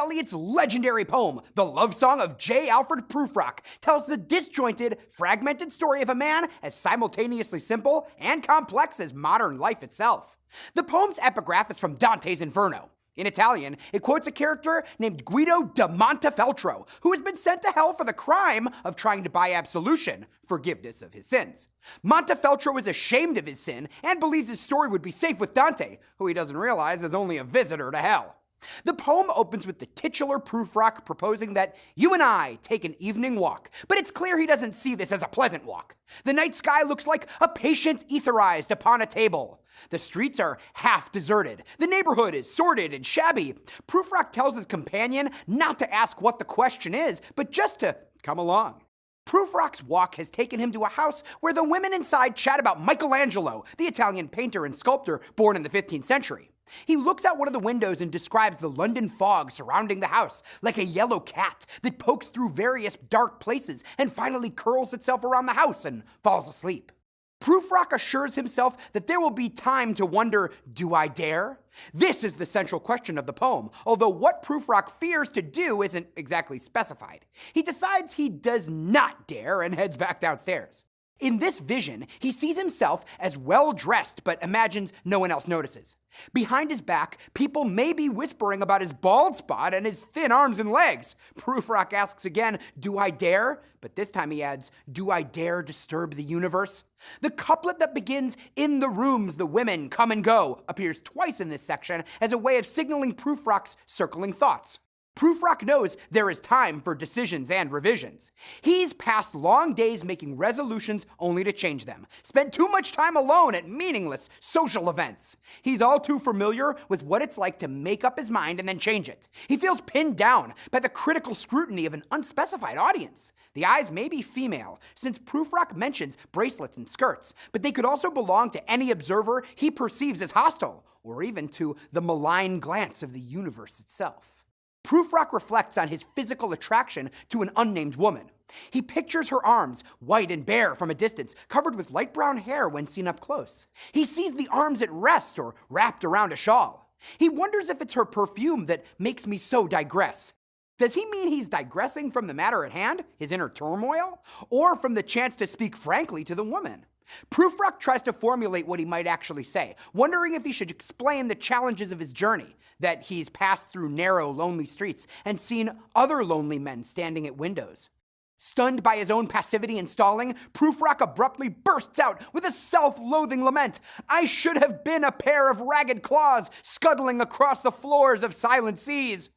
Eliot's legendary poem, The Love Song of J. Alfred Prufrock, tells the disjointed, fragmented story of a man as simultaneously simple and complex as modern life itself. The poem's epigraph is from Dante's Inferno. In Italian, it quotes a character named Guido da Montefeltro, who has been sent to hell for the crime of trying to buy absolution, forgiveness of his sins. Montefeltro is ashamed of his sin and believes his story would be safe with Dante, who he doesn't realize is only a visitor to hell. The poem opens with the titular Prufrock proposing that you and I take an evening walk, but it's clear he doesn't see this as a pleasant walk. The night sky looks like a patient etherized upon a table. The streets are half deserted. The neighborhood is sordid and shabby. Prufrock tells his companion not to ask what the question is, but just to come along. Prufrock's walk has taken him to a house where the women inside chat about Michelangelo, the Italian painter and sculptor born in the 15th century. He looks out one of the windows and describes the London fog surrounding the house like a yellow cat that pokes through various dark places and finally curls itself around the house and falls asleep. Prufrock assures himself that there will be time to wonder, do I dare? This is the central question of the poem, although what Prufrock fears to do isn't exactly specified. He decides he does not dare and heads back downstairs. In this vision, he sees himself as well-dressed, but imagines no one else notices. Behind his back, people may be whispering about his bald spot and his thin arms and legs. Prufrock asks again, do I dare? But this time he adds, do I dare disturb the universe? The couplet that begins, in the rooms the women come and go, appears twice in this section as a way of signaling Prufrock's circling thoughts. Prufrock knows there is time for decisions and revisions. He's passed long days making resolutions only to change them, spent too much time alone at meaningless social events. He's all too familiar with what it's like to make up his mind and then change it. He feels pinned down by the critical scrutiny of an unspecified audience. The eyes may be female, since Prufrock mentions bracelets and skirts, but they could also belong to any observer he perceives as hostile, or even to the malign glance of the universe itself. Prufrock reflects on his physical attraction to an unnamed woman. He pictures her arms, white and bare from a distance, covered with light brown hair when seen up close. He sees the arms at rest or wrapped around a shawl. He wonders if it's her perfume that makes me so digress. Does he mean he's digressing from the matter at hand, his inner turmoil, or from the chance to speak frankly to the woman? Prufrock tries to formulate what he might actually say, wondering if he should explain the challenges of his journey, that he's passed through narrow, lonely streets and seen other lonely men standing at windows. Stunned by his own passivity and stalling, Prufrock abruptly bursts out with a self-loathing lament. I should have been a pair of ragged claws scuttling across the floors of silent seas.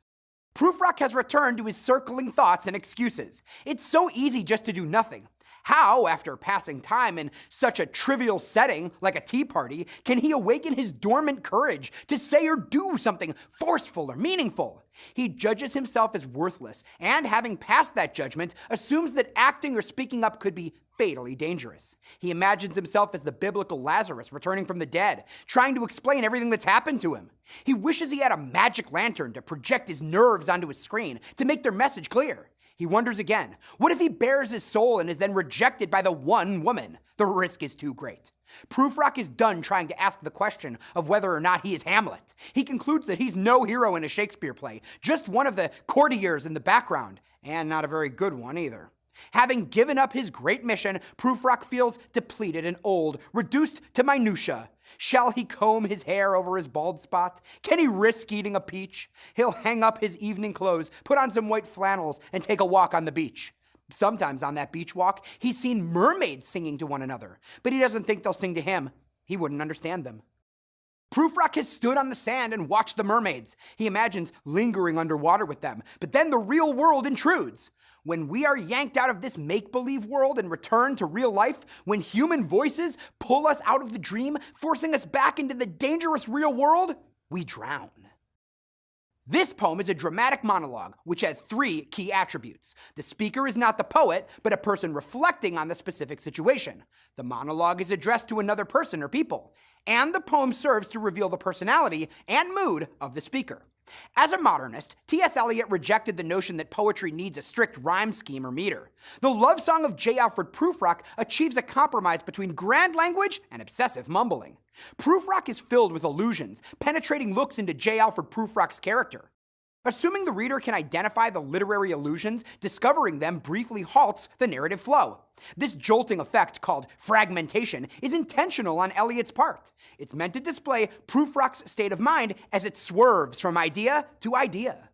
Prufrock has returned to his circling thoughts and excuses. It's so easy just to do nothing. How, after passing time in such a trivial setting like a tea party, can he awaken his dormant courage to say or do something forceful or meaningful? He judges himself as worthless, and having passed that judgment, assumes that acting or speaking up could be fatally dangerous. He imagines himself as the biblical Lazarus returning from the dead, trying to explain everything that's happened to him. He wishes he had a magic lantern to project his nerves onto his screen to make their message clear. He wonders again, what if he bears his soul and is then rejected by the one woman? The risk is too great. Prufrock is done trying to ask the question of whether or not he is Hamlet. He concludes that he's no hero in a Shakespeare play, just one of the courtiers in the background, and not a very good one either. Having given up his great mission, Prufrock feels depleted and old, reduced to minutia. Shall he comb his hair over his bald spot? Can he risk eating a peach? He'll hang up his evening clothes, put on some white flannels, and take a walk on the beach. Sometimes on that beach walk, he's seen mermaids singing to one another, but he doesn't think they'll sing to him. He wouldn't understand them. Prufrock has stood on the sand and watched the mermaids. He imagines lingering underwater with them, but then the real world intrudes. When we are yanked out of this make-believe world and return to real life, when human voices pull us out of the dream, forcing us back into the dangerous real world, we drown. This poem is a dramatic monologue, which has 3 key attributes. The speaker is not the poet, but a person reflecting on the specific situation. The monologue is addressed to another person or people. And the poem serves to reveal the personality and mood of the speaker. As a modernist, T.S. Eliot rejected the notion that poetry needs a strict rhyme scheme or meter. The Love Song of J. Alfred Prufrock achieves a compromise between grand language and obsessive mumbling. Prufrock is filled with allusions, penetrating looks into J. Alfred Prufrock's character. Assuming the reader can identify the literary allusions, discovering them briefly halts the narrative flow. This jolting effect, called fragmentation, is intentional on Eliot's part. It's meant to display Prufrock's state of mind as it swerves from idea to idea.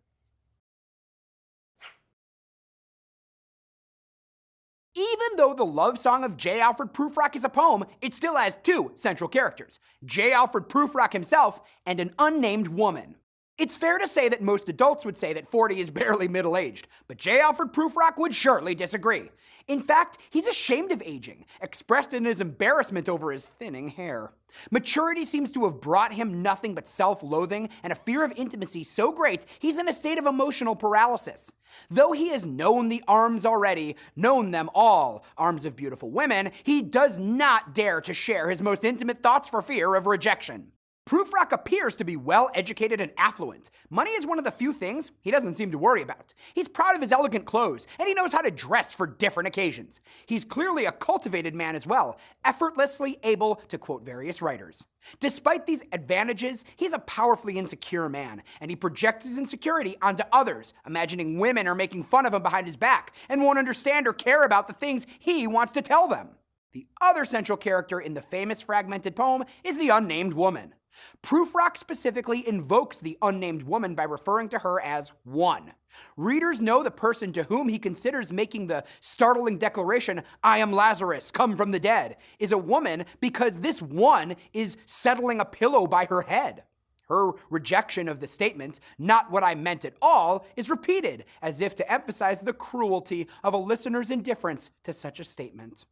Even though the love song of J. Alfred Prufrock is a poem, it still has two central characters, J. Alfred Prufrock himself and an unnamed woman. It's fair to say that most adults would say that 40 is barely middle-aged, but J. Alfred Prufrock would surely disagree. In fact, he's ashamed of aging, expressed in his embarrassment over his thinning hair. Maturity seems to have brought him nothing but self-loathing and a fear of intimacy so great he's in a state of emotional paralysis. Though he has known the arms already, known them all, arms of beautiful women, he does not dare to share his most intimate thoughts for fear of rejection. Prufrock appears to be well-educated and affluent. Money is one of the few things he doesn't seem to worry about. He's proud of his elegant clothes, and he knows how to dress for different occasions. He's clearly a cultivated man as well, effortlessly able to quote various writers. Despite these advantages, he's a powerfully insecure man, and he projects his insecurity onto others, imagining women are making fun of him behind his back and won't understand or care about the things he wants to tell them. The other central character in the famous fragmented poem is the unnamed woman. Prufrock specifically invokes the unnamed woman by referring to her as one. Readers know the person to whom he considers making the startling declaration, "I am Lazarus, come from the dead," is a woman because this one is settling a pillow by her head. Her rejection of the statement, "not what I meant at all," is repeated, as if to emphasize the cruelty of a listener's indifference to such a statement.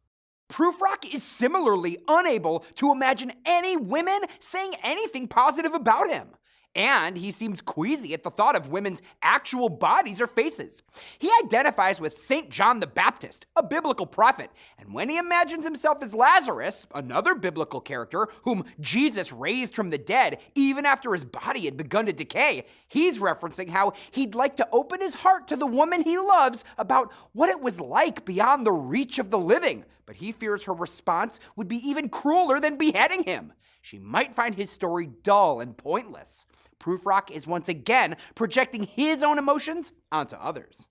Prufrock is similarly unable to imagine any women saying anything positive about him. And he seems queasy at the thought of women's actual bodies or faces. He identifies with St. John the Baptist, a biblical prophet, and when he imagines himself as Lazarus, another biblical character whom Jesus raised from the dead even after his body had begun to decay, he's referencing how he'd like to open his heart to the woman he loves about what it was like beyond the reach of the living, but he fears her response would be even crueler than beheading him. She might find his story dull and pointless. Prufrock is once again projecting his own emotions onto others.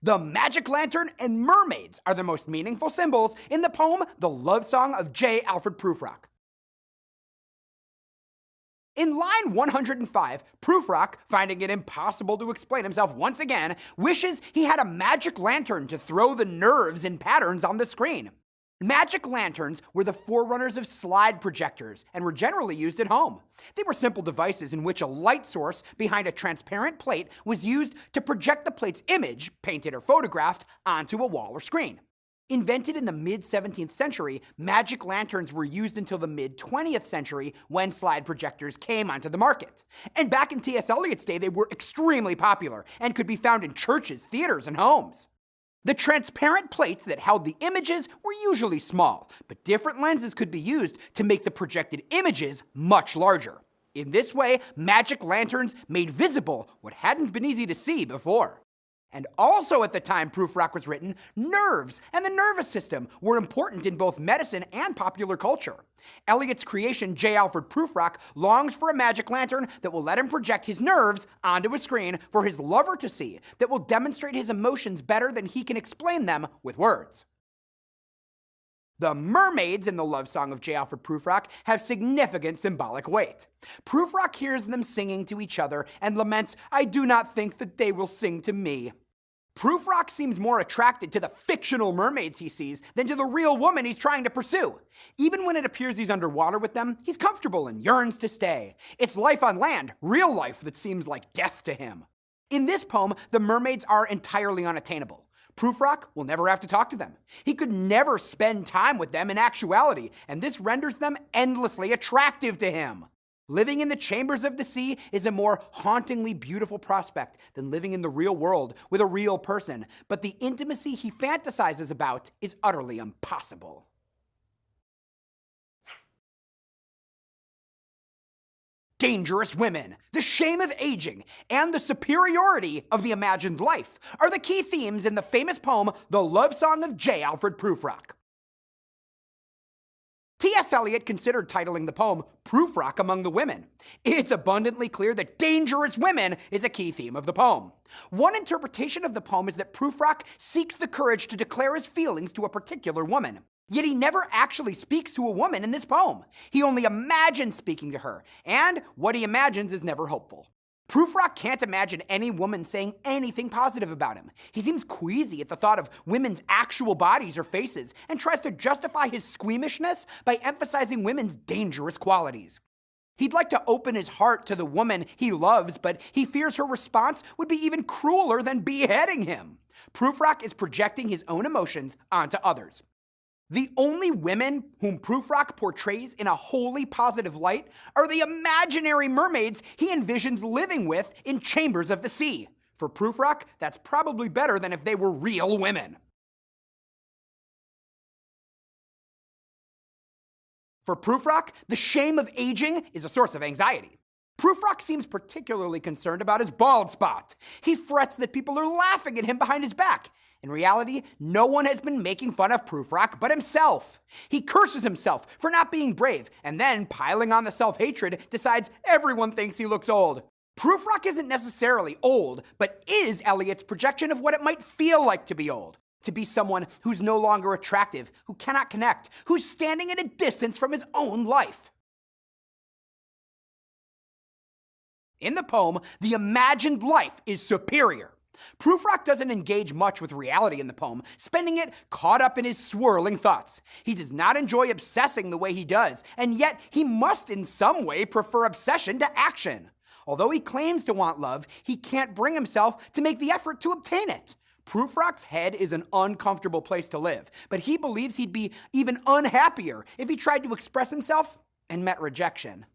The magic lantern and mermaids are the most meaningful symbols in the poem The Love Song of J. Alfred Prufrock. In line 105, Prufrock, finding it impossible to explain himself once again, wishes he had a magic lantern to throw the nerves and patterns on the screen. Magic lanterns were the forerunners of slide projectors and were generally used at home. They were simple devices in which a light source behind a transparent plate was used to project the plate's image, painted or photographed, onto a wall or screen. Invented in the mid-17th century, magic lanterns were used until the mid-20th century when slide projectors came onto the market. And back in T.S. Eliot's day, they were extremely popular and could be found in churches, theaters, and homes. The transparent plates that held the images were usually small, but different lenses could be used to make the projected images much larger. In this way, magic lanterns made visible what hadn't been easy to see before. And also at the time Prufrock was written, nerves and the nervous system were important in both medicine and popular culture. Eliot's creation, J. Alfred Prufrock, longs for a magic lantern that will let him project his nerves onto a screen for his lover to see, that will demonstrate his emotions better than he can explain them with words. The mermaids in the love song of J. Alfred Prufrock have significant symbolic weight. Prufrock hears them singing to each other and laments, "I do not think that they will sing to me." Prufrock seems more attracted to the fictional mermaids he sees than to the real woman he's trying to pursue. Even when it appears he's underwater with them, he's comfortable and yearns to stay. It's life on land, real life, that seems like death to him. In this poem, the mermaids are entirely unattainable. Prufrock will never have to talk to them. He could never spend time with them in actuality, and this renders them endlessly attractive to him. Living in the chambers of the sea is a more hauntingly beautiful prospect than living in the real world with a real person, but the intimacy he fantasizes about is utterly impossible. Dangerous women, the shame of aging, and the superiority of the imagined life are the key themes in the famous poem The Love Song of J. Alfred Prufrock. T.S. Eliot considered titling the poem Prufrock among the women. It's abundantly clear that dangerous women is a key theme of the poem. One interpretation of the poem is that Prufrock seeks the courage to declare his feelings to a particular woman. Yet he never actually speaks to a woman in this poem. He only imagines speaking to her, and what he imagines is never hopeful. Prufrock can't imagine any woman saying anything positive about him. He seems queasy at the thought of women's actual bodies or faces, and tries to justify his squeamishness by emphasizing women's dangerous qualities. He'd like to open his heart to the woman he loves, but he fears her response would be even crueler than beheading him. Prufrock is projecting his own emotions onto others. The only women whom Prufrock portrays in a wholly positive light are the imaginary mermaids he envisions living with in chambers of the sea. For Prufrock, that's probably better than if they were real women. For Prufrock, the shame of aging is a source of anxiety. Prufrock seems particularly concerned about his bald spot. He frets that people are laughing at him behind his back. In reality, no one has been making fun of Prufrock but himself. He curses himself for not being brave, and then, piling on the self-hatred, decides everyone thinks he looks old. Prufrock isn't necessarily old, but is Eliot's projection of what it might feel like to be old. To be someone who's no longer attractive, who cannot connect, who's standing at a distance from his own life. In the poem, the imagined life is superior. Prufrock doesn't engage much with reality in the poem, spending it caught up in his swirling thoughts. He does not enjoy obsessing the way he does, and yet he must in some way prefer obsession to action. Although he claims to want love, he can't bring himself to make the effort to obtain it. Prufrock's head is an uncomfortable place to live, but he believes he'd be even unhappier if he tried to express himself and met rejection.